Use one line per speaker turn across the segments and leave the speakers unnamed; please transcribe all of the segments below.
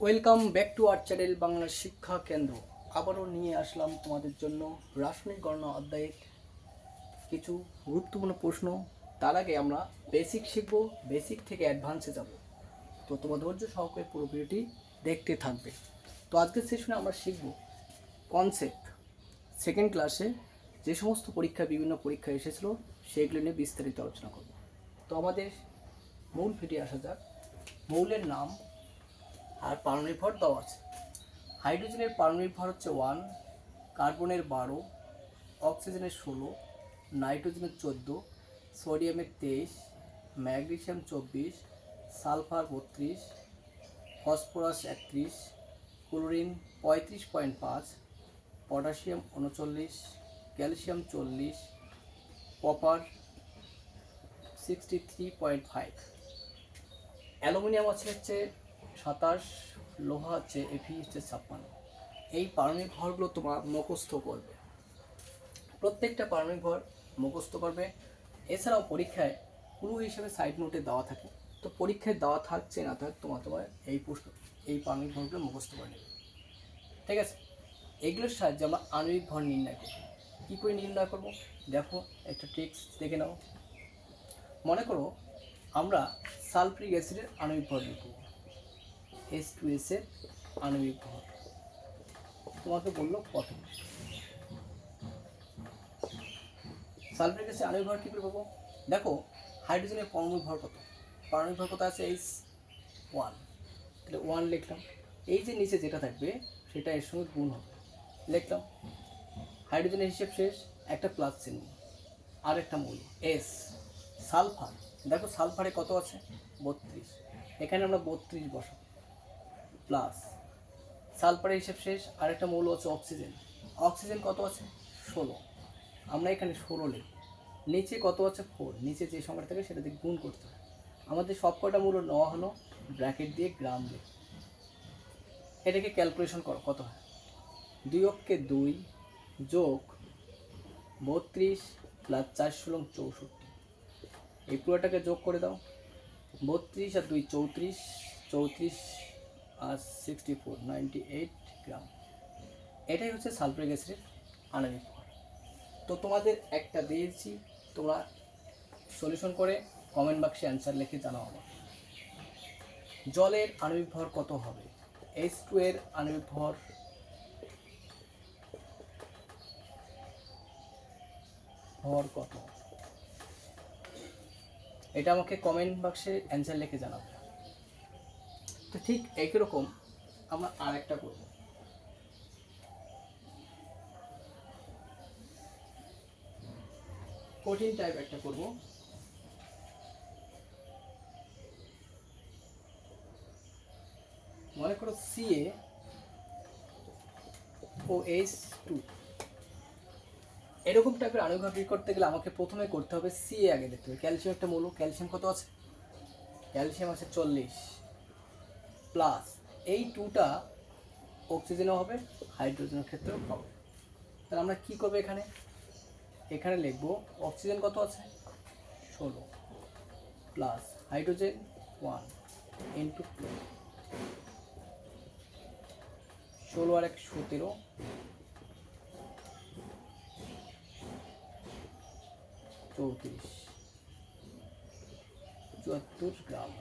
Welcome back to our channel Bangla শিক্ষা কেন্দ্র। আবারও নিয়ে আসলাম তোমাদের জন্য রাসায়নিক গণনা অধ্যায়ের কিছু গুরুত্বপূর্ণ প্রশ্ন। তার আগে আমরা বেসিক শিখব, বেসিক থেকে অ্যাডভান্সে যাব। তো তোমার ধৈর্য সহকারে পুরো ভিডিওটি দেখতে থাকবে। তো আজকের সেশনে আমরা শিখব কনসেপ্ট। সেকেন্ড ক্লাসে যে সমস্ত বিভিন্ন পরীক্ষা এসেছিলো সেগুলো নিয়ে বিস্তারিত আলোচনা করব। তো আমাদের মূল ভিডিও আসা যাক। মৌলের নাম আর পারমাণবিক ভর দেওয়া আছে। হাইড্রোজেনের পারমাণবিক ভর হচ্ছে 1, কার্বনের 12, অক্সিজেনের 16, নাইট্রোজেনের 14, সোডিয়ামের 23, magnesium 24, sulphur 32, phosphorus 31, chlorine 35.5, potassium 39, calcium 40, copper 63.5, aluminium হচ্ছে 27, লোহা হচ্ছে Fe হচ্ছে 56। এই পারমাণবিক ভরগুলো তোমার মুখস্থ করবে, প্রত্যেকটা পারমাণবিক ভর মুখস্থ করবে। এছাড়াও পরীক্ষায় ক্লু হিসেবে সাইড নোটে দেওয়া থাকে। তো পরীক্ষায় দেওয়া থাকছে না থাক তোমার এই পারমাণবিক ভরগুলো মুখস্থ করে নেবে, ঠিক আছে? এগুলোর সাহায্যে আমরা আণবিক ভর নির্ণয় করব। কী করে নির্ণয় করব দেখো, একটা ট্রিক্স দেখে নাও। মনে করো আমরা সালফ্রিক অ্যাসিডের আণবিক ভর লিখব, H2S এর আণবিক ভর তোমাকে বললো কত। সালফ্রিক অ্যাসিড আণবিক ভর কী করে পাবো? দেখো হাইড্রোজেনের পারমাণবিক ভর কত, পারমাণবিক ভর কত আছে H1, তাহলে 1 লিখলাম। এই যে নিচে যেটা থাকবে সেটা এর সঙ্গে গুণ হবে, লিখলাম। হাইড্রোজেনের হিসেব শেষ, একটা প্লাস চিহ্ন, আর একটা মূল S। সালফার, দেখো সালফারে কত আছে 32, এখানে আমরা 32 বসাবো, প্লাস সালফারের হিসেব শেষ, আরেকটা মৌল আছে অক্সিজেন। অক্সিজেন কত আছে 16, আমরা এখানে 16 লিখব। নিচে কত আছে 4, নিচে যে সংখ্যাটা থাকে সেটা দিয়ে গুণ করতে হয়। আমাদের সব কটা মূল্য নেওয়া হলো, ব্র্যাকেট দিয়ে গ্রাম লিখ। এটাকে ক্যালকুলেশন করো কত হয়। 2 অক্ষে 2 যোগ 32 প্লাস 4 ষোলো 64, এই পুরোটাকে যোগ করে দাও। 32 আর 2 34, 34 আর 64 98 গ্রাম। এটাই হচ্ছে সালফ্রিক অ্যাসিডের আণবিক ভর। তো তোমাদের একটা দিয়েছি, তোমরা সলিউশন করে কমেন্ট বাক্সে অ্যান্সার লিখে জানাও আমার। জলের আণবিক ভর কত হবে? H2 এর আণবিক ভর কত, এটা আমাকে কমেন্ট বাক্সে অ্যান্সার লিখে জানাবে। তো ঠিক একই রকম আমরা আর একটা করব। কঠিন টাইপ একটা করব। মনে করো CaOH2, এরকম টাইপের আণবিক ভর বের করতে গেলে আমাকে প্রথমে করতে হবে Ca আগে দেখতে হবে। ক্যালসিয়াম একটা মৌল, ক্যালসিয়াম কত আছে? ক্যালসিয়াম আছে 40, প্লাস এই 2টা অক্সিজেনও হবে, হাইড্রোজেনের ক্ষেত্রেও হবে। তাহলে আমরা কী করবো, এখানে লিখবো অক্সিজেন কত আছে 16, প্লাস হাইড্রোজেন 1 ইন্টু 16 আর 1 17, 34 74 গ্রাম।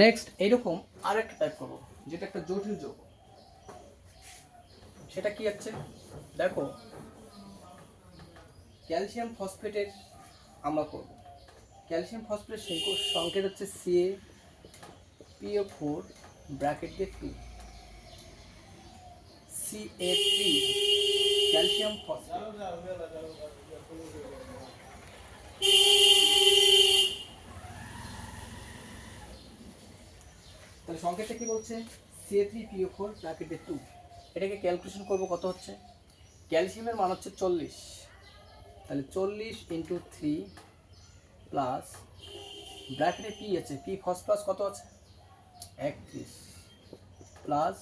নেক্সট এইরকম আর একটা টাইপ করবো, যেটা একটা জটিল যৌগ। সেটা কি আছে দেখো, ক্যালসিয়াম ফসফেটের আমরা করব। ক্যালসিয়াম ফসফেটের সংকেত হচ্ছে CaPO4 ব্র্যাকেট দিয়ে 2, Ca3 ক্যালসিয়াম ফসফেট। তাহলে সংকেতটা কি বলছে? Ca3PO4 ব্র্যাকেট দিয়ে 2। এটাকে ক্যালকুলেশন করব, কত হচ্ছে? ক্যালসিয়ামের মান হচ্ছে 40, তাহলে 40 ইন্টু 3 প্লাস ব্র্যাকেটে পি আছে, পি ফসফরাস কত আছে 31, প্লাস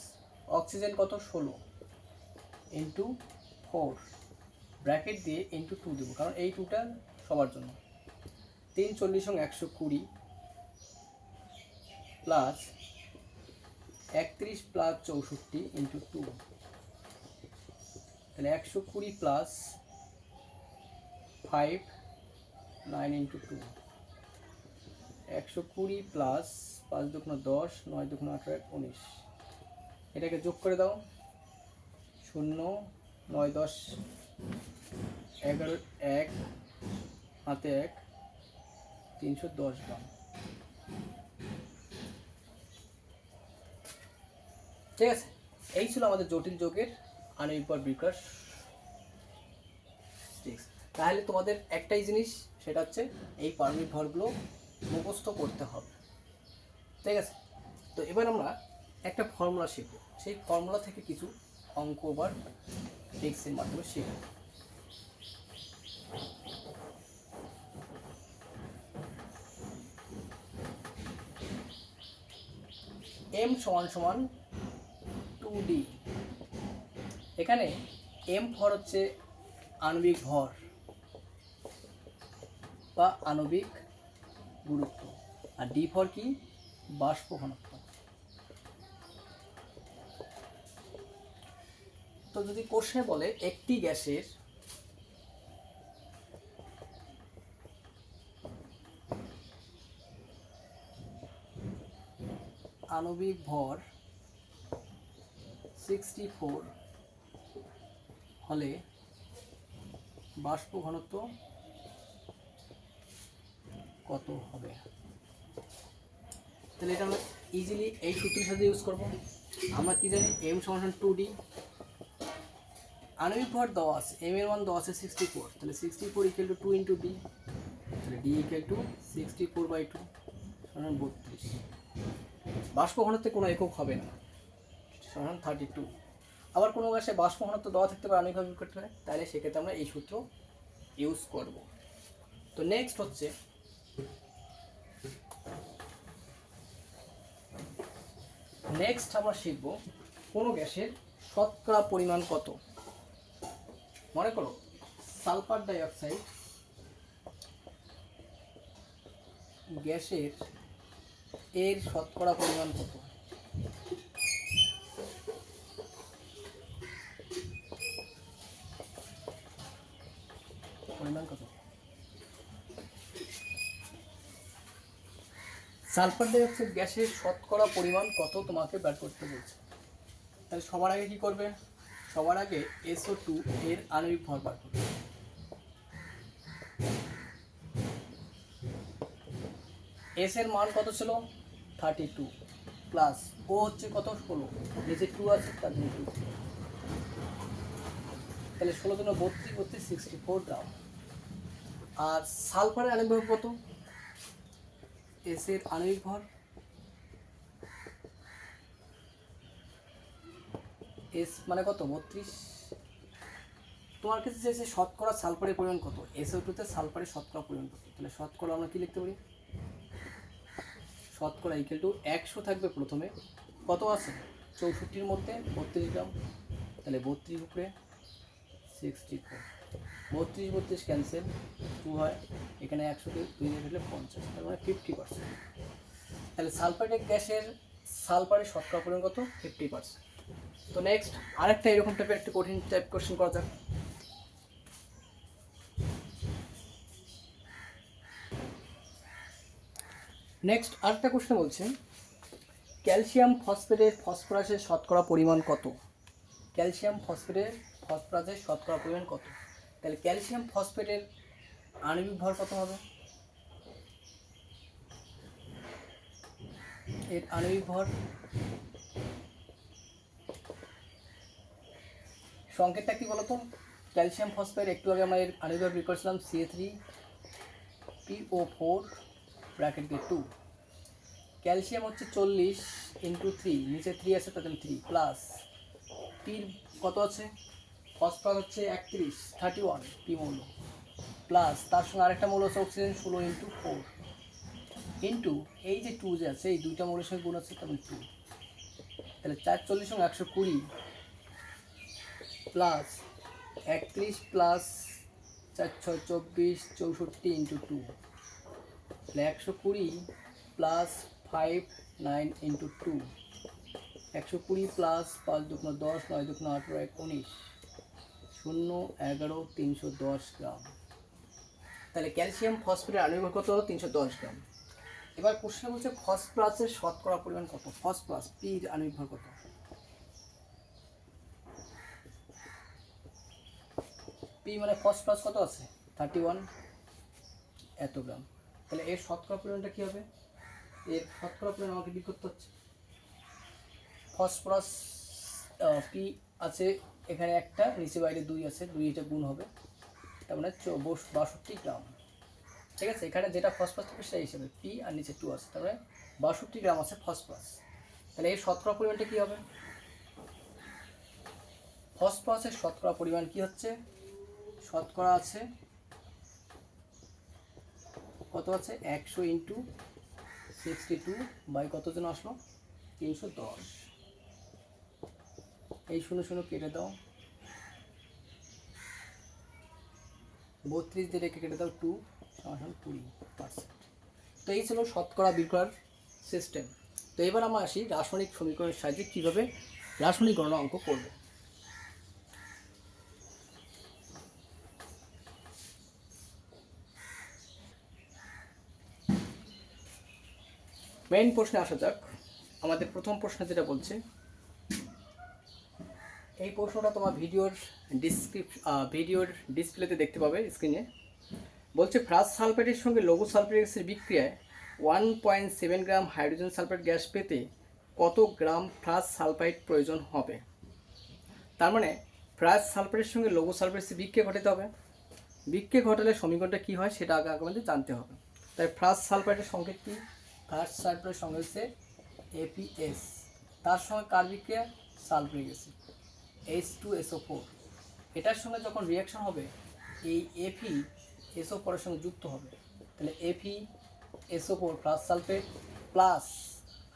অক্সিজেন কত 16 ইন্টু 4 ব্র্যাকেট দিয়ে ইন্টু 2 দেবো, কারণ এই 2টা সবার জন্য। 3 40 120 প্লাস 31 প্লাস 64 ইন্টু 2, তাহলে 120 প্লাস 5 9 ইন্টু 2, 120 প্লাস 5 দুগুণ 10 9 দুগুণ 18 19, এটাকে যোগ করে দাও। 0 9 10 11 1 হাতে 1 310 গ্রাম। ঠিক আছে, এই ছিল আমাদের জটিল যৌগের আণবিক ভর বিকাশ। ঠিক আছে, তাহলে তোমাদের একটাই জিনিস, সেটা হচ্ছে এই পারমাণবিক ভরগুলো মুখস্থ করতে হবে। ঠিক আছে, তো এবার আমরা একটা ফর্মুলা শিখব, সেই ফর্মুলা থেকে কিছু অঙ্ক বা ট্রিক্সের মাধ্যমে শিখব। m সমান সমান 2d। এখানে m ভর হচ্ছে আণবিক ভর বা আণবিক গুরুত্ব, আর d ভর কি বাষ্প ঘনত্ব। তো যদি কোশ্চেনে বলে একটি গ্যাসের আণবিক ভর 64 হলে বাষ্প ঘনত্ব কত হবে, তাহলে এটা আমরা ইজিলি এই সূত্রের সাথে ইউজ করব। আমরা কি জানি m সমান 2d, আণবিক ভর দেওয়া আছে, m এর মান দেওয়া আছে 64, তাহলে 64 ইকুয়াল টু 2 ইন্টু d, তাহলে d ইকুয়াল টু 64/2 সমান 32। বাষ্প ঘনত্বে কোনো একক হবে না, সমান 32। আবার কোনো গ্যাসে বাষ্প ঘনত্ব দেওয়া থাকতে পারে, আণবিক ভর বের করতে হয়, তাহলে সেক্ষেত্রে আমরা এই সূত্র ইউজ করব। তো নেক্সট হচ্ছে আমরা শিখব কোনো গ্যাসের শতকরা পরিমাণ কত। মনে করো সালফার ডাইঅক্সাইড গ্যাসের এর শতকরা পরিমাণ কত। পরিমাণ কত? সালফার ডাইঅক্সাইড গ্যাসের শতকরা পরিমাণ কত তোমাকে বের করতে বলছে। তাহলে সবার আগে কি করবে, সবার আগে SO2 এর আণবিক ভর বার করবে। S এর মান কত ছিল 32 প্লাস ও হচ্ছে কত 16, নিচে 2 আছে তার জন্য 2, তাহলে 16 জন্য 32 32 64 গ্রাম। আর সালফারের আণবিক ভর কত, S এর আণবিক ভর S মানে কত 32। তোমার কাছে যে শতকরা সালফারের পরিমাণ কত, SO2 তে সালফারের শতকরা পরিমাণ কত, তাহলে শতকরা আমরা কি লিখতে পারি, শতকরা ইকুয়াল টু 100 থাকবে প্রথমে, কত আছে 64-র মধ্যে 32 গ্রাম, তাহলে 32 উপরে 64, 32 32 ক্যান্সেল 2 হয়, এখানে 100 কে 2 দিয়ে দিলে 50, তার মানে 50%। তাহলে সালফারেট গ্যাসের সালফারের শতকরা পরিমাণ কত 50%। তো নেক্সট আরেকটা এরকম টাইপের একটা কঠিন টাইপ কোশ্চেন করা যাক। নেক্সট আরেকটা কোশ্চেন বলছে ক্যালসিয়াম ফসফেটের ফসফরাসের শতকরা পরিমাণ কত। ক্যালসিয়াম ফসফেটের ফসফরাসের শতকরা পরিমাণ কত, তাহলে ক্যালসিয়াম ফসফেটের আণবিক ভর কত হবে, এর আণবিক ভর সংকেতটা কি বলতো, ক্যালসিয়াম ফসফেট একটু আগে আমরা এর আণবিক ভর বের করেছিলাম CA3PO4 ব্র্যাকেট দিয়ে 2, ক্যালসিয়াম হচ্ছে 40 ইন্টু 3, নিচে 3 আছে তার জন্য 3 প্লাস পির কত আছে, ফসফরাস হচ্ছে 31 পি মৌল, প্লাস তার সঙ্গে আরেকটা মৌল আছে অক্সিজেন 16 ইন্টু 4 ইন্টু এই যে 2 যে আছে এই দুইটা মৌলের সঙ্গে গুণ আছে তখন 2, তাহলে 440 সঙ্গে 120 প্লাস 31 প্লাস 4 6 24 64 ইন্টু 2, তাহলে 120 প্লাস 5 9 ইন্টু 2, 120 প্লাস 5 দুগুণ 10 9 দুগুণ 18 1 19 0 11 310 গ্রাম। তাহলে ক্যালসিয়াম ফসফেটের আণবিক ভর কত? 310 গ্রাম। এবার প্রশ্ন বলছে ফসফরাসের শতকরা পরিমাণ কত? ফসফরাস পির আণবিক ভর কত? পি মানে ফসফরাস কত আছে? 31 এত গ্রাম। তাহলে এর শতকরা পরিমাণটা কী হবে? এর শতকরা পরিমাণ আমাকে বের করতে হচ্ছে। ফসফরাস পি আছে এখানে একটা, নিচে বাইরে 2 আছে, 2 এটা গুণ হবে, তার মানে 62 গ্রাম। ঠিক আছে, এখানে যেটা ফসফরাস থাকবে সেই হিসেবে পি আর নিচে 2 আছে, তার মানে 62 গ্রাম আছে ফসফরাস। তাহলে এর শতকরা পরিমাণটা কী হবে? ফসফরাসের শতকরা পরিমাণ কি হচ্ছে? শতকরা আছে কত আছে? 100 ইন্টু 62 বাই কত জন আসলো? 310। এই 0 0 কেটে দাও, 32 দিয়ে রেখে কেটে দাও 2 = 20%। তো এই ছিল শতকরা বের করার সিস্টেম। তো এবার আমরা আসি রাসায়নিক সমীকরণের সাহায্যে কীভাবে রাসায়নিক গণনা অঙ্ক করব। মেইন প্রশ্নে আসা যাক। আমাদের প্রথম প্রশ্ন যেটা বলছে, এই প্রশ্নটা তোমার ভিডিওর ডিসপ্লেতে দেখতে পাবে স্ক্রিনে। বলছে ফ্রাস সালফেটের সঙ্গে লঘু সালফারিক অ্যাসিড বিক্রিয়ায় 1.7 গ্রাম হাইড্রোজেন সালফেট গ্যাস পেতে কত গ্রাম ফ্রাস সালফাইড প্রয়োজন হবে? তার মানে ফ্রাস সালফেটের সঙ্গে লঘু সালফেট অ্যাসিড বিক্রিয়া ঘটাতে হবে। বিক্রিয়া ঘটালে সমীকরণটা কী হয় সেটা আগে আমাদের জানতে হবে। তাই ফ্রাস সালফাইডের সংকেত কী? ফ্রাস সালফাইডের সঙ্গে হচ্ছে APS, তার সঙ্গে কার বিক্রিয়া? Sulphuric acid H2SO4। এটার সঙ্গে যখন রিয়াকশন হবে এই FeSO4 এর সঙ্গে যুক্ত হবে, তাহলে FeSO4 plus sulphate plus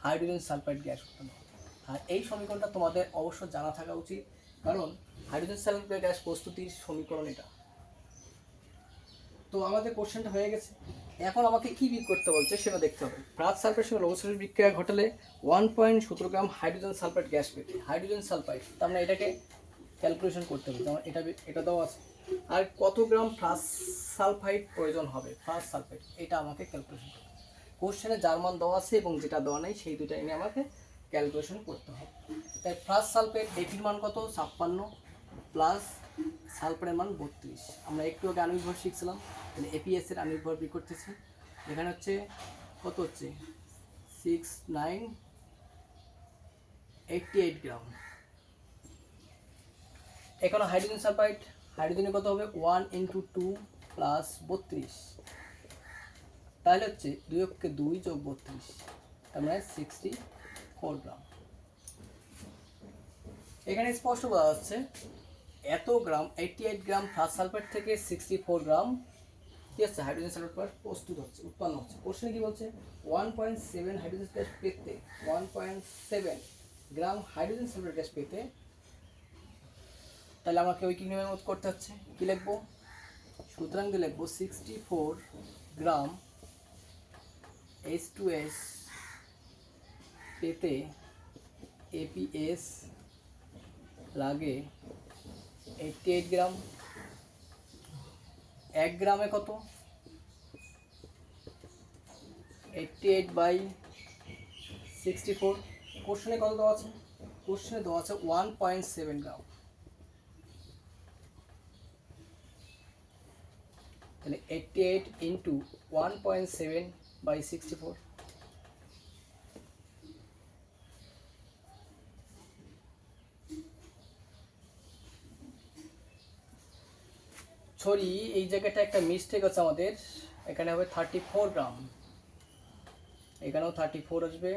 hydrogen sulphide gas উৎপন্ন হবে। আর এই সমীকরণটা তোমাদের অবশ্য জানা থাকা উচিত, কারণ হাইড্রোজেন সালফাইড গ্যাস প্রস্তুতির সমীকরণ এটা। তো আমাদের কোশ্চেনটা হয়ে গেছে, এখন আমাকে কী বের করতে বলছে সেটা দেখতে হবে। ফ্রাস সালফেটের সঙ্গে লঘু সালফেট বিক্রিয়া ঘটালে 1.17 গ্রাম হাইড্রোজেন সালফাইড গ্যাস পেতে, হাইড্রোজেন সালফাইড, তার মানে এটাকে ক্যালকুলেশন করতে হবে। যেমন এটা দাও আছে, আর কত গ্রাম ফ্রাস সালফাইড প্রয়োজন হবে? ফ্রাস সালফাইড এটা আমাকে ক্যালকুলেশন করতে হবে। কোশ্চেনে যার মান দেওয়া আছে এবং যেটা দেওয়া নেই সেই দুটা এনে আমাকে ক্যালকুলেশন করতে হবে। তাই ফ্রাস সালফেট এপির মান কত? 56 প্লাস সালফারের মান 32। আমরা একটু আগে আণবিক ভর শিখছিলাম, তাহলে এপিএস এর আণবিক ভর বের করতেছি। এখানে হচ্ছে কত হচ্ছে? 6988 গ্রাম। এখন হাইড্রোজেন সালফাইড, হাইড্রোজেনে কত হবে? 1 × 2 প্লাস 32, তাহলে হচ্ছে 2 × 2 + 32, তার মানে 64 গ্রাম। এখানে স্পষ্ট বলা যাচ্ছে এত গ্রাম 88 গ্রাম ফ্রাস সালফেট থেকে 64 গ্রাম কি আছে? হাইড্রোজেন সালফাইড প্রস্তুত হচ্ছে, উৎপন্ন হচ্ছে। কোশ্চেনে কি বলছে? 1.7 হাইড্রোজেন গ্যাস পেতে 1.7 গ্রাম হাইড্রোজেন সালফাইড গ্যাস পেতে, তাহলে আমাকে ওই কি নিয়মের মতো করতে হচ্ছে। কী লিখবো? সুতরাং দিয়ে লিখবো 64 গ্রাম H2S পেতে APS লাগে 88 গ্রাম। 1 গ্রামে কত? 88/64। কোশ্চেনে কত দেওয়া আছে? কোশ্চেনে দেওয়া আছে 1.7 গ্রাম। তাহলে 88 × 1.7/64, সরি এই জায়গাটা একটা মিস্টেক আছে আমাদের, এখানে হবে 34 গ্রাম, এখানেও 34 আসবে,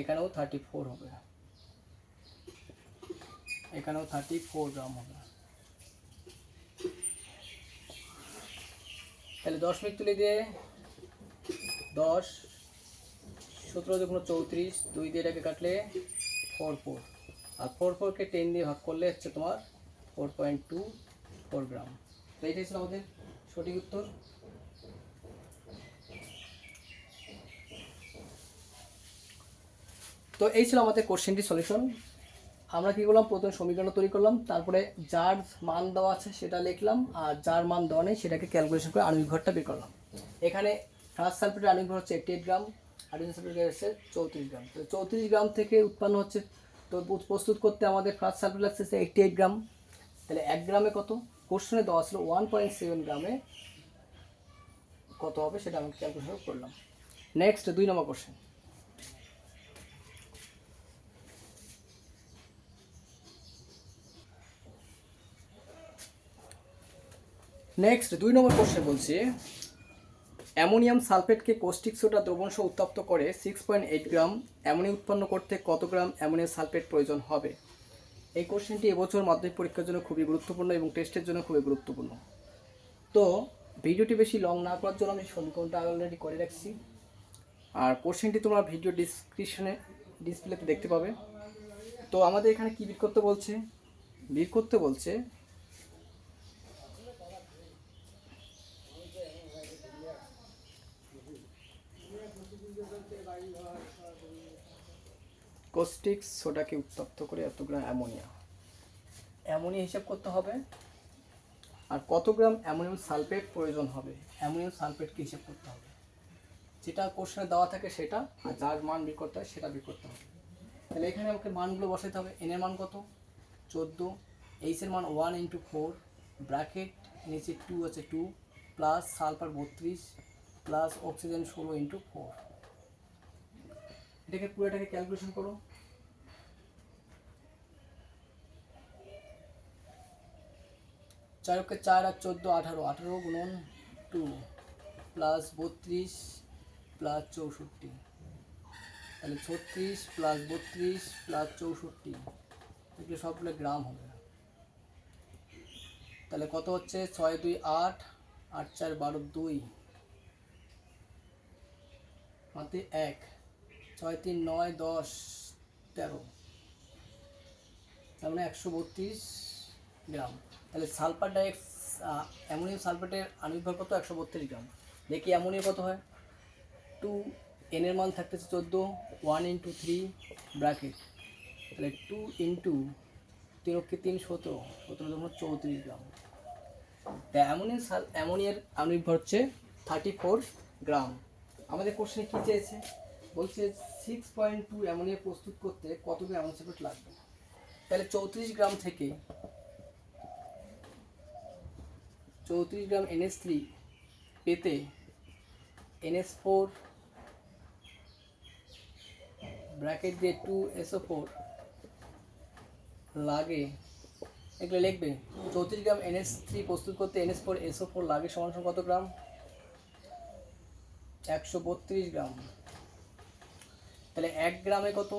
এখানেও 34 হবে, এখানেও 34 গ্রাম হবে। তাহলে 10 মিনিট তুলে দিয়ে 10 17 × 34, 2 দিয়ে এটাকে কাটলে 4 আর 4কে 10 দিয়ে ভাগ করলে হচ্ছে তোমার 4.24 গ্রাম। তো এইটাই ছিল আমাদের সঠিক উত্তর। তো এই ছিল আমাদের কোশ্চেনটি সলিউশন। আমরা কী করলাম, প্রথমে সমীকরণ তৈরি করলাম, তারপরে যার মান দেওয়া আছে সেটা লিখলাম, আর যার মান দেওয়া নেই সেটাকে ক্যালকুলেশন করে আণবিক ভরটা বের করলাম। এখানে ফার্স্ট সালফেটের আণবিক ভর হচ্ছে 88 গ্রাম, হাইড্রোজেন সালফেটের হচ্ছে 34 গ্রাম। তো 34 গ্রাম থেকে উৎপন্ন হচ্ছে, তো প্রস্তুত করতে আমাদের ফার্স্ট সালফেট লাগছে 88 গ্রাম। তাহলে 1 গ্রামে কত, কোশ্চেনে দেওয়া ছিল 1.7 গ্রামে কত হবে সেটা আমি ক্যালকুলেশন করলাম। নেক্সট 2 নম্বর কোশ্চেন। নেক্সট 2 নম্বর কোশ্চেন বলছে অ্যামোনিয়াম সালফেটকে কস্টিক সোডা দ্রবণ সহ উত্তপ্ত করে 6.8 গ্রাম অ্যামোনিয়া উৎপন্ন করতে কত গ্রাম অ্যামোনিয়াম সালফেট প্রয়োজন হবে। এই কোশ্চেনটি এবছর মাধ্যমিক পরীক্ষার জন্য খুবই গুরুত্বপূর্ণ এবং টেস্টের জন্য খুবই গুরুত্বপূর্ণ। তো ভিডিওটি বেশি লং না করার জন্য আমি সমীকরণটা অলরেডি করে রাখছি, আর কোশ্চেনটি তোমরা ভিডিও ডিসপ্লেতে দেখতে পাবে। তো আমাদের এখানে কি বের করতে বলছে, কস্টিক সোডাকে উত্তপ্ত করে এত গ্রাম অ্যামোনিয়া হিসাব করতে হবে, আর কত গ্রাম অ্যামোনিয়াম সালফেট প্রয়োজন হবে অ্যামোনিয়াম সালফেটকে হিসাব করতে হবে। যেটা কোশ্চেনে দেওয়া থাকে সেটা, আর যার মান বের করতে হয় সেটা বের করতে হবে। তাহলে এখানে আমাকে মানগুলো বসাতে হবে। এন এর মান কত 14, এইচ এর মান 1 × 4 ব্র্যাকেট, নিচে 2 আছে 2 প্লাস সালফার 32 প্লাস অক্সিজেন 16 × 4। এটাকে পুরোটাকে ক্যালকুলেশন করো। 4 × 4 আর 14 18, 18 গুণন 2 প্লাস 32 প্লাস 64, তাহলে 36 প্লাস 32 প্লাস 64, এগুলো সবগুলো গ্রাম হবে। তাহলে কত হচ্ছে 6 2 8, 8 4 12 2 হাতে 1, 6 3 9 10 13, তার মানে 132 গ্রাম। তাহলে সালফার অ্যামোনিয়াম সালফেটের আণবিক ভর কত 132 গ্রাম। দেখি অ্যামোনিয়া কত হয় 2, এন এর মান থাকতেছে 14, 1 × 3 ব্র্যাকেট, তাহলে 2 × 3 3 17, 17 যখন 34 গ্রাম। তা অ্যামোনিয়ার আণবিক ভর হচ্ছে 34 গ্রাম। আমাদের কোশ্চেনে কী চেয়েছে, বলছে 6.2 অ্যামোনিয়া প্রস্তুত করতে কত গ্রাম অ্যামোনিয়াম সালফেট লাগবে। তাহলে 34 গ্রাম থেকে 34 গ্রাম NH3 পেতে NH4 ব্র্যাকেট দিয়ে 2SO4 লাগে, এগুলো লিখবে। 34 গ্রাম NH3 প্রস্তুত করতে NH4SO4 লাগে সমান কত গ্রাম, 132 গ্রাম। তাহলে 1 গ্রামে কত,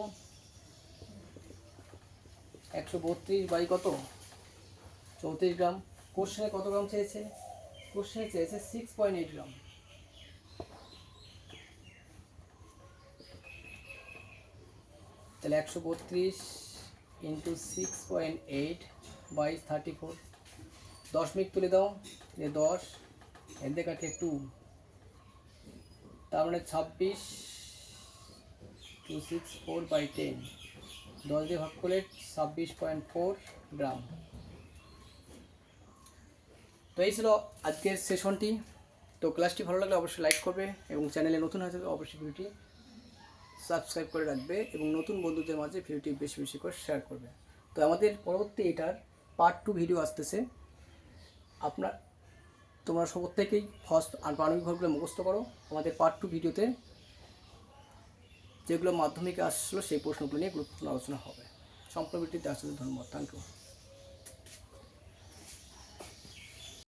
132 বাই কত 34 গ্রাম। কোশ্চেনে কত গ্রাম চেয়েছে, কোশ্চেনে চেয়েছে 6.8 গ্রাম। তাহলে 132 × 6.8 বাই 34, 10 মিনিট তুলে দাও, 10 এর দিয়ে কাটে 2, তার মানে 26 264 বাই 10, 10 দিয়ে ভাগ করলে 26.4 গ্রাম। তো এই ছিল আজকের সেশনটি। তো ক্লাসটি ভালো লাগলে অবশ্যই লাইক করবে এবং চ্যানেলে নতুন হয়ে থাকলে অবশ্যই ভিডিওটি সাবস্ক্রাইব করে রাখবে এবং নতুন বন্ধুদের মাঝে ভিডিওটি বেশি বেশি করে শেয়ার করবে। তো আমাদের পরবর্তী এটার পার্ট 2 ভিডিও আসতেছে। তোমরা প্রত্যেকেই ফার্স্ট আণবিক ভরগুলো মুখস্থ করো। আমাদের পার্ট 2 ভিডিওতে যেগুলো মাধ্যমিকে আসলো সেই প্রশ্নগুলো নিয়ে গুরুত্বপূর্ণ আলোচনা হবে। সম্পূর্ণ ভিডিওতে আসার জন্য ধন্যবাদ। Thank you.